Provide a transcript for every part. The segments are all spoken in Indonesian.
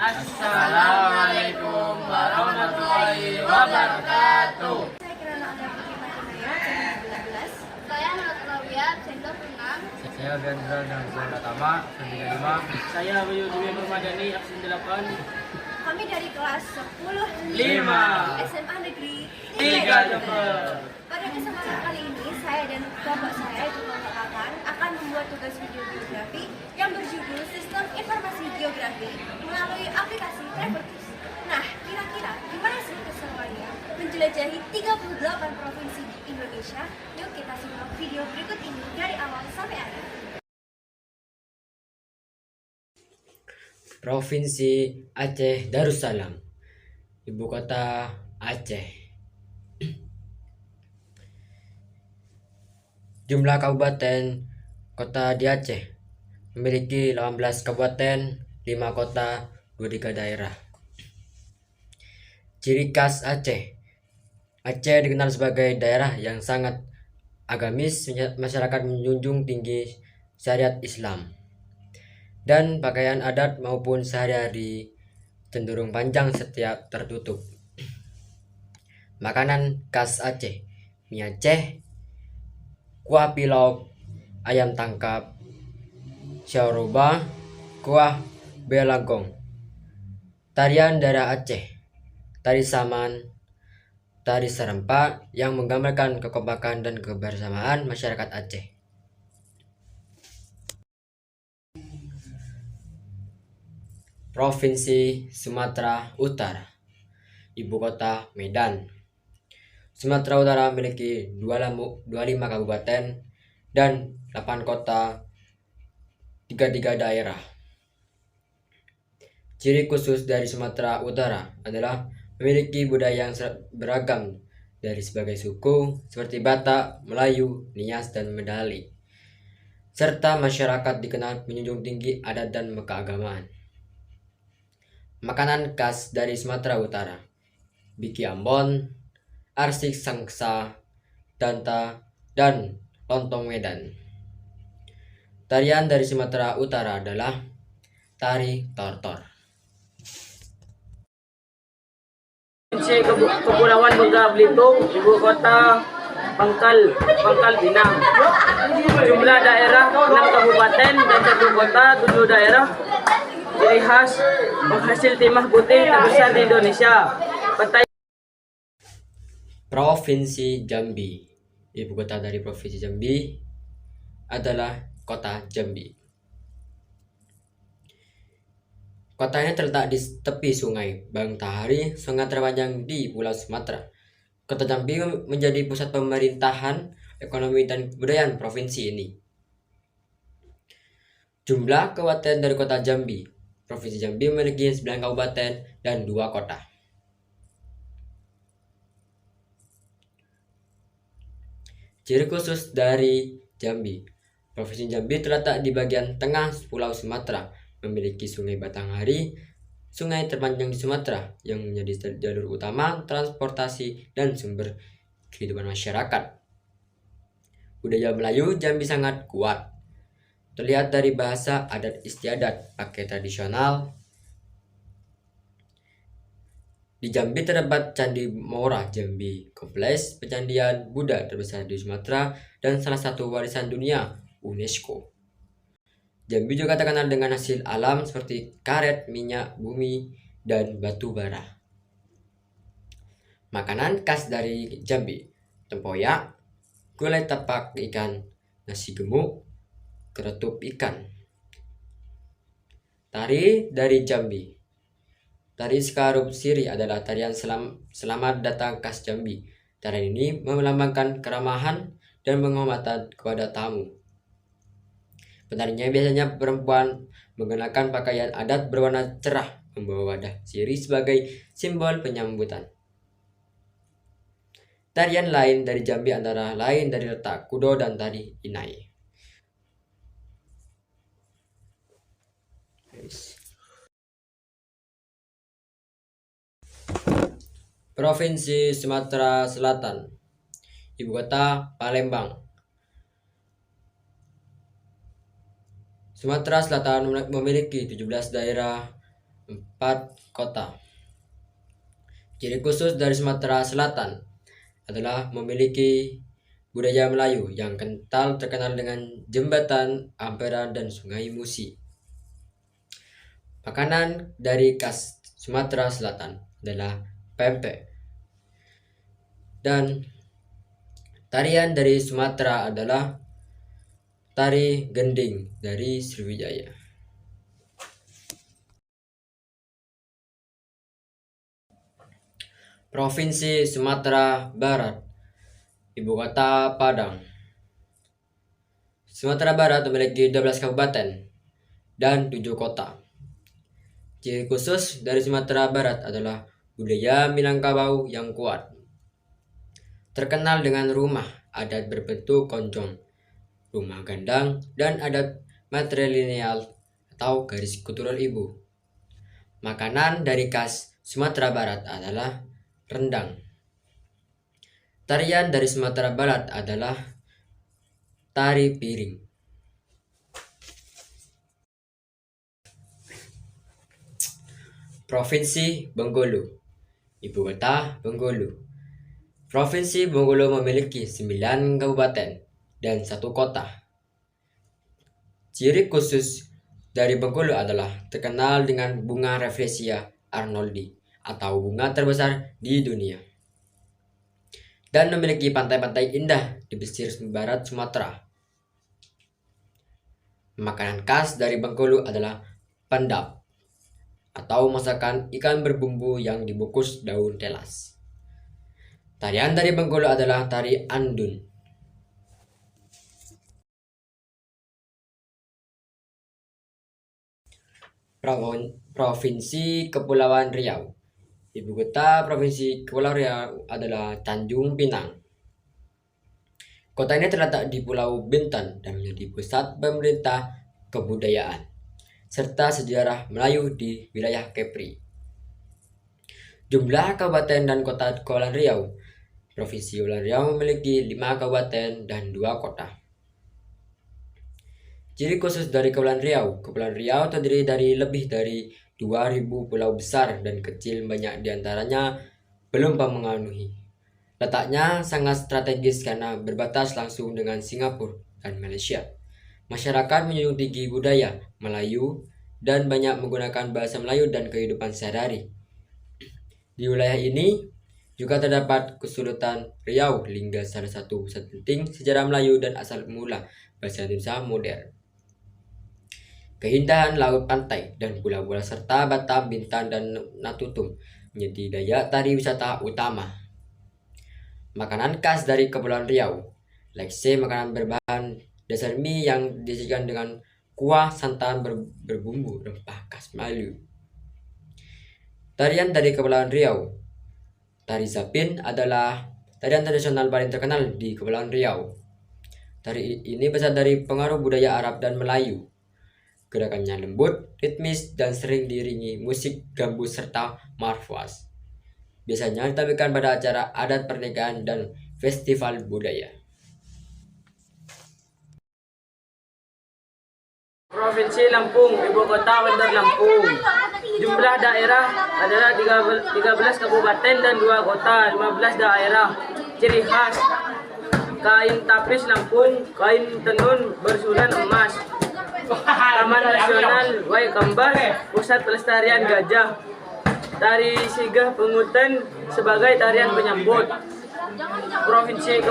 Assalamualaikum warahmatullahi wabarakatuh. Saya Kirana Anda Putri Matinaya, absen 12. Saya Nur Rawiyah, absen 26. Saya Gandra Nazar Tama, absen 35. Saya Bayu Dwi Nurmadani, absen 8. Kami dari kelas 10 5. SMA Negeri 3 Jember. Pada kesempatan kali ini, saya dan bapak saya itu akan membuat tugas video geografi yang berjudul Sistem Informasi Geografi melalui aplikasi Travelers. Nah, kira-kira gimana sih keseruannya menjelajahi 38 provinsi di Indonesia? Yuk kita simak video berikut ini dari awal sampai akhir. Provinsi Aceh Darussalam, Ibu kota Aceh. Jumlah kabupaten kota di Aceh memiliki 18 kabupaten, 5 kota, 23 daerah. Ciri khas Aceh. Aceh dikenal sebagai daerah yang sangat agamis, masyarakat menjunjung tinggi syariat Islam. Dan pakaian adat maupun sehari-hari cenderung panjang setiap tertutup. Makanan khas Aceh: mie Aceh, kuah pilau, ayam tangkap, syaroba, kuah belagong. Tarian daerah Aceh: tari saman, tari serempak yang menggambarkan kekompakan dan kebersamaan masyarakat Aceh. Provinsi Sumatera Utara, Ibu kota Medan. Sumatera Utara memiliki 25 kabupaten dan 8 kota, 33 daerah. Ciri khusus dari Sumatera Utara adalah memiliki budaya yang beragam dari sebagai suku seperti Batak, Melayu, Nias, dan Medali. Serta masyarakat dikenal menjunjung tinggi adat dan keagamaan. Makanan khas dari Sumatera Utara: biki Ambon, arsik sangsa, danta, dan lontong Medan. Tarian dari Sumatera Utara adalah tari tortor. Provinsi Kepulauan Bangka Belitung, Ibu kota Pangkal Pinang. Jumlah daerah 6 kabupaten dan 1 kota, 7 daerah. Ciri khas penghasil timah putih terbesar di Indonesia. Provinsi Jambi. Ibu kota dari Provinsi Jambi adalah kota Jambi. Kota ini terletak di tepi sungai Bantahari, sungai terpanjang di Pulau Sumatera. Kota Jambi menjadi pusat pemerintahan, ekonomi, dan kebudayaan provinsi ini. Jumlah kabupaten dari kota Jambi. Provinsi Jambi memiliki 9 kabupaten dan 2 kota. Ciri khusus dari Jambi. Provinsi Jambi terletak di bagian tengah Pulau Sumatera, memiliki Sungai Batanghari, sungai terpanjang di Sumatera yang menjadi jalur utama transportasi dan sumber kehidupan masyarakat. Budaya Melayu Jambi sangat kuat, terlihat dari bahasa adat istiadat, pakai tradisional. Di Jambi terdapat Candi Mora Jambi, kompleks pecandian Buddha terbesar di Sumatera dan salah satu warisan dunia UNESCO. Jambi juga terkenal dengan hasil alam seperti karet, minyak bumi, dan batu bara. Makanan khas dari Jambi: tempoyak, gulai tapak ikan, nasi gemuk, keretup ikan. Tari dari Jambi. Tari Skarup Siri adalah tarian selamat datang khas Jambi. Tarian ini melambangkan keramahan dan penghormatan kepada tamu. Penarinya biasanya perempuan menggunakan pakaian adat berwarna cerah, membawa wadah siri sebagai simbol penyambutan. Tarian lain dari Jambi antara lain dari letak kudo dan tari inai. Provinsi Sumatera Selatan, Ibu kota Palembang. Sumatera Selatan memiliki 17 daerah, 4 kota. Ciri khusus dari Sumatera Selatan adalah memiliki budaya Melayu yang kental, terkenal dengan jembatan, ampera, dan sungai Musi. Makanan dari khas Sumatera Selatan adalah pempek. Dan tarian dari Sumatera adalah tari gending dari Sriwijaya. Provinsi Sumatera Barat, ibu kota Padang. Sumatera Barat memiliki 12 kabupaten dan 7 kota. Ciri khusus dari Sumatera Barat adalah budaya Minangkabau yang kuat. Terkenal dengan rumah adat berbentuk konjong, rumah gandang, dan adat matrilineal atau garis keturunan ibu. Makanan dari khas Sumatera Barat adalah rendang. Tarian dari Sumatera Barat adalah tari piring. Provinsi Bengkulu, ibu kota Bengkulu. Provinsi Bengkulu memiliki 9 kabupaten dan 1 kota. Ciri khusus dari Bengkulu adalah terkenal dengan bunga Rafflesia arnoldi atau bunga terbesar di dunia, dan memiliki pantai-pantai indah di pesisir barat Sumatera. Makanan khas dari Bengkulu adalah pendap atau masakan ikan berbumbu yang dibungkus daun telas. Tarian dari Bengkulu adalah tari andun. Provinsi Kepulauan Riau. Ibu kota Provinsi Kepulauan Riau adalah Tanjung Pinang. Kota ini terletak di Pulau Bintan dan menjadi pusat pemerintah kebudayaan serta sejarah Melayu di wilayah Kepri. Jumlah kabupaten dan kota Kepulauan Riau. Provinsi Kepulauan Riau memiliki 5 kabupaten dan 2 kota. Ciri khusus dari Kepulauan Riau terdiri dari lebih dari 2.000 pulau besar dan kecil, banyak diantaranya belum memenuhi. Letaknya sangat strategis karena berbatas langsung dengan Singapura dan Malaysia. Masyarakat menjunjung tinggi budaya Melayu dan banyak menggunakan bahasa Melayu dan kehidupan sehari-hari. Di wilayah ini juga terdapat kesulitan Riau hingga salah satu pusat penting sejarah Melayu dan asal mula bahasa Indonesia modern. Keindahan laut pantai dan pulau-pulau serta Batam, Bintan, dan Natutum menjadi daya tarik wisata utama. Makanan khas dari Kepulauan Riau, lekse, makanan berbahan dasar mie yang disajikan dengan kuah santan berbumbu rempah khas Melayu. Tarian dari Kepulauan Riau. Tari Zapin adalah tarian tradisional paling terkenal di Kepulauan Riau. Tari ini berasal dari pengaruh budaya Arab dan Melayu. Gerakannya lembut, ritmis, dan sering diiringi musik gambus serta marwas. Biasanya ditampilkan pada acara adat pernikahan dan festival budaya. Provinsi Lampung, ibu kota Bandar Lampung. Jumlah daerah adalah 13 kabupaten dan 2 kota, 15 daerah. Ciri khas kain tapis Lampung, kain tenun bersulam emas. Taman Nasional Waikambas, pusat pelestarian gajah. Tari Sigah Pengutan sebagai tarian penyambut. Provinsi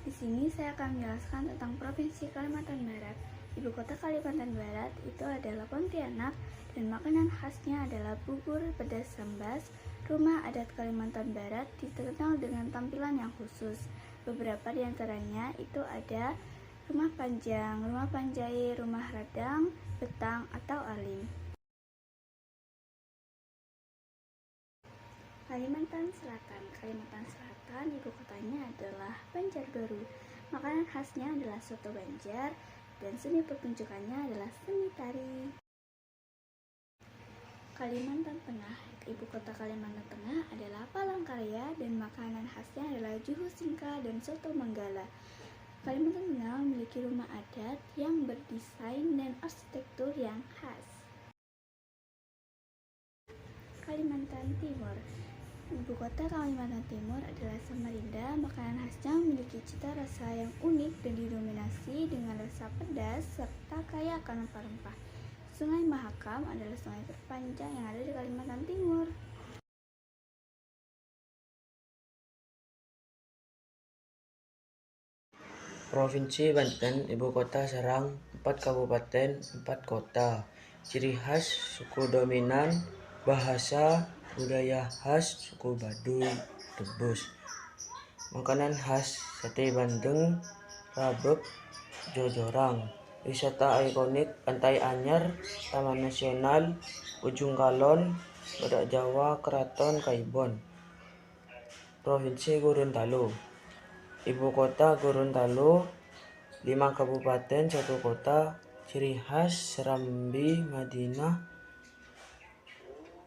Di sini saya akan menjelaskan tentang Provinsi Kalimantan Barat. Ibu kota Kalimantan Barat itu adalah Pontianak dan makanan khasnya adalah bubur pedas sambas. Rumah adat Kalimantan Barat dikenal dengan tampilan yang khusus. Beberapa di antaranya itu ada rumah panjang, rumah panjai, rumah radang, betang, atau alim. Kalimantan Selatan, ibu kotanya adalah Banjarbaru. Makanan khasnya adalah soto Banjar dan seni pertunjukannya adalah seni tari. Kalimantan Tengah, ibu kota Kalimantan Tengah adalah Palangkaraya dan makanan khasnya adalah juhu singka dan soto Manggala. Kalimantan Tengah memiliki rumah adat adat yang berdesain dan arsitektur yang khas. Kalimantan Timur. Ibu kota Kalimantan Timur adalah Samarinda. Makanan khasnya memiliki cita rasa yang unik dan didominasi dengan rasa pedas serta kaya akan rempah-rempah. Sungai Mahakam adalah sungai terpanjang yang ada di Kalimantan Timur. Provinsi Banten, ibu kota Serang, 4 kabupaten, 4 kota. Ciri khas suku dominan, bahasa, budaya khas suku Baduy, Tebus. Makanan khas sate bandeng, rabek, jojorang. Wisata ikonik Pantai Anyar, Taman Nasional, Ujung Kalon, Badak Jawa, Keraton Kaibon. Provinsi Gorontalo. Ibu kota Gorontalo, 5 kabupaten, 1 kota. Ciri khas Serambi, Madinah,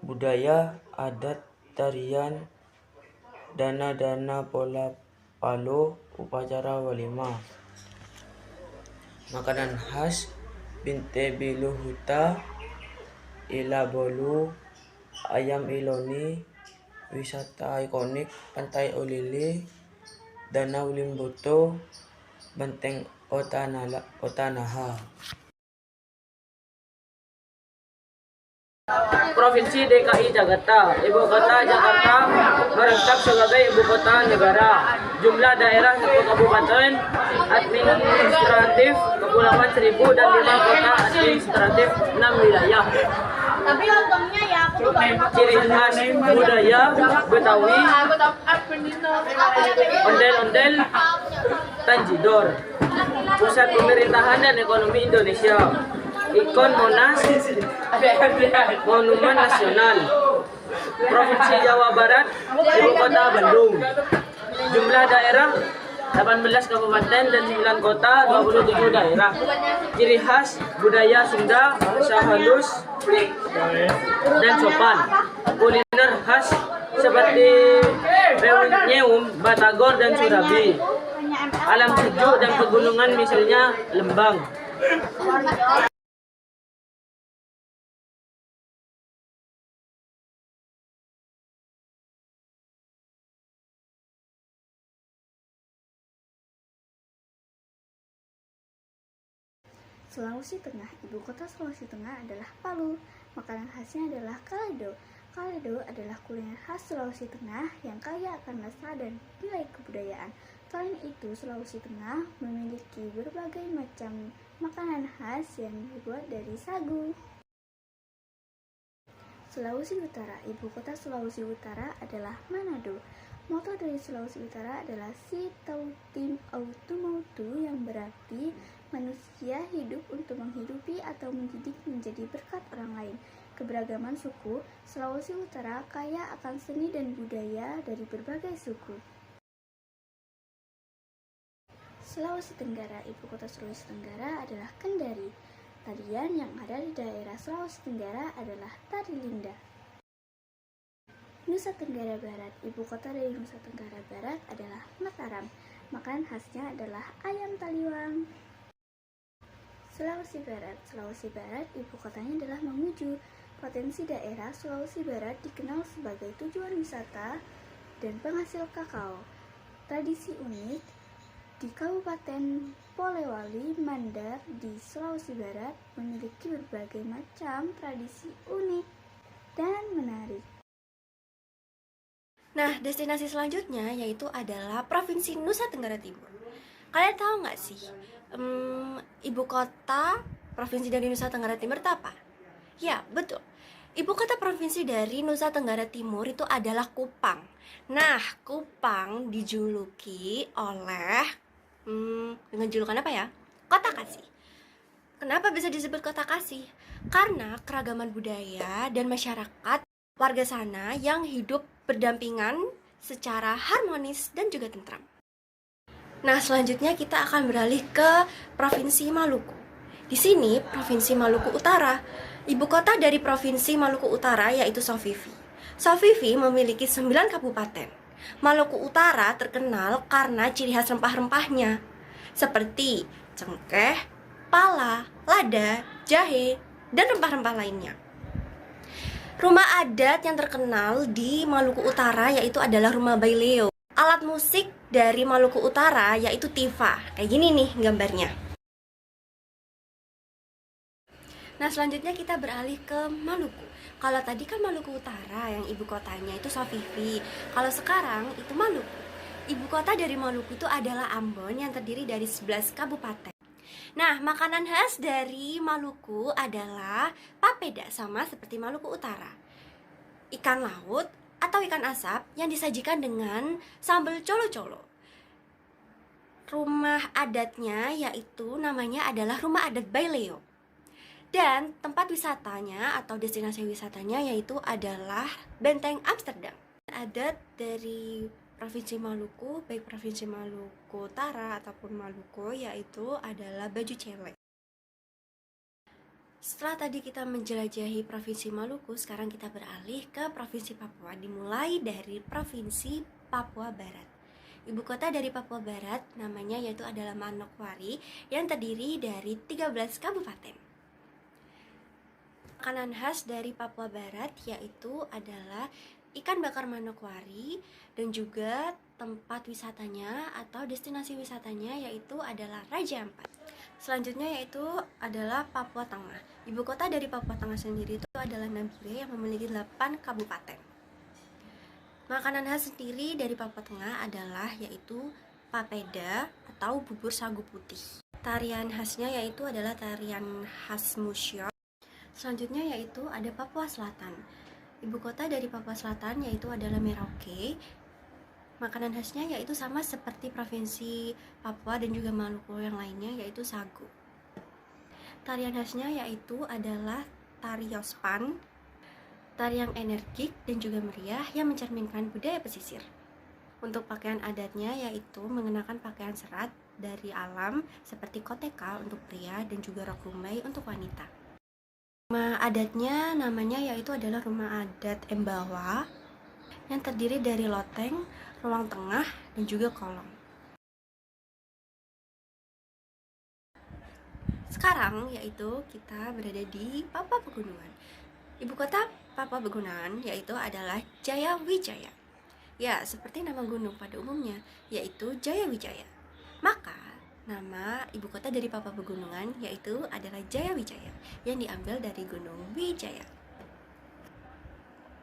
budaya, adat, tarian, dana pola palo, upacara walimah. Makanan khas Binte Bilu Huta, Ila Bolu, ayam iloni. Wisata ikonik Pantai Olili, Danau Limboto, Benteng Otanaha. Provinsi DKI Jakarta. Ibu kota Jakarta merangkap sebagai ibu kota negara. Jumlah daerah 1 kabupaten administratif kepulauan 1000 dan 5 kota administratif 6 wilayah. Tapi untungnya ya aku Ciri khas budaya Betawi, ondel-ondel, tanjidor. Pusat pemerintahan dan ekonomi Indonesia. Ikon Monas, Monumen Nasional. Provinsi Jawa Barat, ibu kota Bandung. Jumlah daerah 18 kabupaten dan 9 kota, 27 daerah. Ciri khas budaya Sunda, bahasa halus dan sopan. Kuliner khas seperti Reunyeum, Batagor dan Surabi. Alam sejuk dan pegunungan misalnya Lembang. Sulawesi Tengah. Ibu kota Sulawesi Tengah adalah Palu. Makanan khasnya adalah kaldo. Kaldo adalah kuliner khas Sulawesi Tengah yang kaya akan rasa dan nilai kebudayaan. Selain itu, Sulawesi Tengah memiliki berbagai macam makanan khas yang dibuat dari sagu. Sulawesi Utara. Ibu kota Sulawesi Utara adalah Manado. Moto dari Sulawesi Utara adalah Si Tautim Autumautu, yang berarti manusia hidup untuk menghidupi atau mendidik menjadi berkat orang lain. Keberagaman suku, Sulawesi Utara kaya akan seni dan budaya dari berbagai suku. Sulawesi Tenggara. Ibu kota Sulawesi Tenggara adalah Kendari. Tarian yang ada di daerah Sulawesi Tenggara adalah tari linda. Nusa Tenggara Barat. Ibu kota dari Nusa Tenggara Barat adalah Mataram. Makanan khasnya adalah ayam taliwang. Sulawesi Barat. Sulawesi Barat, ibu kotanya adalah Mamuju. Potensi daerah Sulawesi Barat dikenal sebagai tujuan wisata dan penghasil kakao. Tradisi unik di Kabupaten Polewali Mandar di Sulawesi Barat memiliki berbagai macam tradisi unik dan menarik. Nah, destinasi selanjutnya yaitu adalah Provinsi Nusa Tenggara Timur. Kalian tahu nggak sih, ibu kota provinsi dari Nusa Tenggara Timur itu apa? Ya, betul. Ibu kota provinsi dari Nusa Tenggara Timur itu adalah Kupang. Nah, Kupang dijuluki oleh dengan julukan apa ya? Kota Kasih. Kenapa bisa disebut Kota Kasih? Karena keragaman budaya dan masyarakat warga sana yang hidup berdampingan secara harmonis dan juga tentram. Nah, selanjutnya kita akan beralih ke Provinsi Maluku. Di sini, Provinsi Maluku Utara. Ibu kota dari Provinsi Maluku Utara yaitu Sovivi. Sovivi memiliki 9 kabupaten. Maluku Utara terkenal karena ciri khas rempah-rempahnya, seperti cengkeh, pala, lada, jahe, dan rempah-rempah lainnya. Rumah adat yang terkenal di Maluku Utara yaitu adalah rumah Baileo. Alat musik dari Maluku Utara yaitu tifa. Kayak gini nih gambarnya. Nah, selanjutnya kita beralih ke Maluku. Kalau tadi kan Maluku Utara yang ibu kotanya itu Sofifi. Kalau sekarang itu Maluku. Ibu kota dari Maluku itu adalah Ambon yang terdiri dari 11 kabupaten. Nah, makanan khas dari Maluku adalah papeda, sama seperti Maluku Utara. Ikan laut atau ikan asap yang disajikan dengan sambal colo-colo. Rumah adatnya yaitu namanya adalah Rumah Adat Baileo. Dan tempat wisatanya atau destinasi wisatanya yaitu adalah Benteng Amsterdam. Adat dari Provinsi Maluku, baik Provinsi Maluku Utara ataupun Maluku, yaitu adalah baju celek. Setelah tadi kita menjelajahi Provinsi Maluku, sekarang kita beralih ke Provinsi Papua, dimulai dari Provinsi Papua Barat. Ibu kota dari Papua Barat namanya yaitu adalah Manokwari yang terdiri dari 13 kabupaten. Makanan khas dari Papua Barat yaitu adalah ikan bakar Manokwari dan juga tempat wisatanya atau destinasi wisatanya yaitu adalah Raja Ampat. Selanjutnya yaitu adalah Papua Tengah. Ibu kota dari Papua Tengah sendiri itu adalah Nabire yang memiliki 8 kabupaten. Makanan khas sendiri dari Papua Tengah adalah yaitu papeda atau bubur sagu putih. Tarian khasnya yaitu adalah tarian khas Musyo. Selanjutnya yaitu ada Papua Selatan. Ibu kota dari Papua Selatan yaitu adalah Merauke. Makanan khasnya yaitu sama seperti Provinsi Papua dan juga Maluku yang lainnya yaitu sagu. Tarian khasnya yaitu adalah tari Yospan, tari yang energik dan juga meriah yang mencerminkan budaya pesisir. Untuk pakaian adatnya yaitu mengenakan pakaian serat dari alam seperti koteka untuk pria dan juga rok rumbai untuk wanita. Rumah adatnya namanya yaitu adalah Rumah Adat Embawa yang terdiri dari loteng, ruang tengah, dan juga kolong. Sekarang yaitu kita berada di Papua Pegunungan. Ibu kota Papua Pegunungan yaitu adalah Jayawijaya. Ya, seperti nama gunung pada umumnya yaitu Jayawijaya. Maka nama ibu kota dari Papua Pegunungan yaitu adalah Jayawijaya yang diambil dari Gunung Wijaya.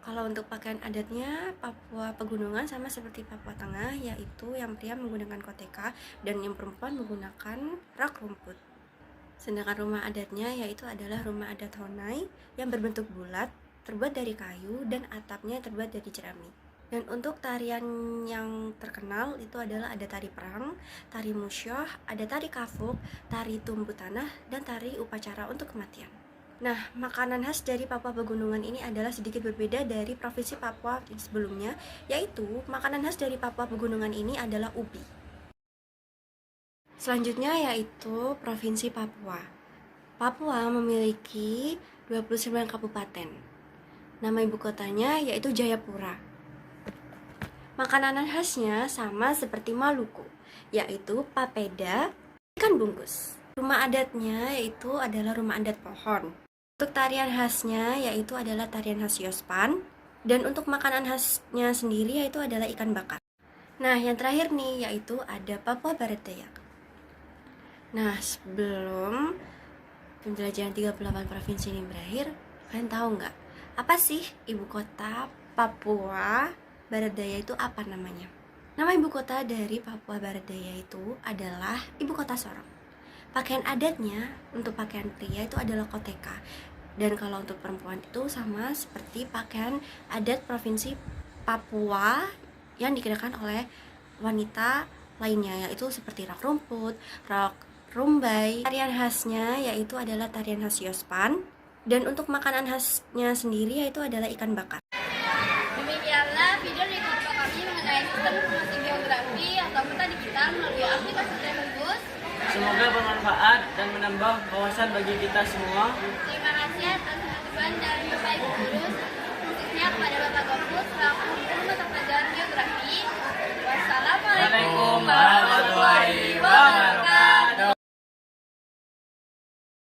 Kalau untuk pakaian adatnya Papua Pegunungan sama seperti Papua Tengah yaitu yang pria menggunakan koteka dan yang perempuan menggunakan rok rumput. Sedangkan rumah adatnya yaitu adalah rumah adat Honai yang berbentuk bulat, terbuat dari kayu dan atapnya terbuat dari jerami. Dan untuk tarian yang terkenal itu adalah ada tari perang, tari musyoh, ada tari kafuk, tari tumbuh tanah, dan tari upacara untuk kematian. Nah, makanan khas dari Papua Pegunungan ini adalah sedikit berbeda dari Provinsi Papua sebelumnya, yaitu makanan khas dari Papua Pegunungan ini adalah ubi. Selanjutnya yaitu Provinsi Papua. Papua memiliki 29 kabupaten. Nama ibu kotanya yaitu Jayapura. Makanan khasnya sama seperti Maluku, yaitu papeda, ikan bungkus. Rumah adatnya yaitu adalah rumah adat pohon. Untuk tarian khasnya yaitu adalah tarian khas Yospan, dan untuk makanan khasnya sendiri yaitu adalah ikan bakar. Nah, yang terakhir nih yaitu ada Papua Barat Daya. Nah, sebelum penjelajahan 38 provinsi ini berakhir, kalian tahu nggak apa sih ibu kota Papua Barat Daya itu apa namanya? Nama ibu kota dari Papua Barat Daya itu adalah Ibu Kota Sorong. Pakaian adatnya untuk pakaian pria itu adalah koteka. Dan kalau untuk perempuan itu sama seperti pakaian adat Provinsi Papua yang dikenakan oleh wanita lainnya, yaitu seperti rok rumput, rok rumbai. Tarian khasnya yaitu adalah tarian khas Yospan. Dan untuk makanan khasnya sendiri yaitu adalah ikan bakar. Demikianlah video dari kelompok kami mengenai sistem informasi geografi atau peta digital melalui aplikasi Travelbus. Semoga bermanfaat dan menambah wawasan bagi kita semua. Terima kasih atas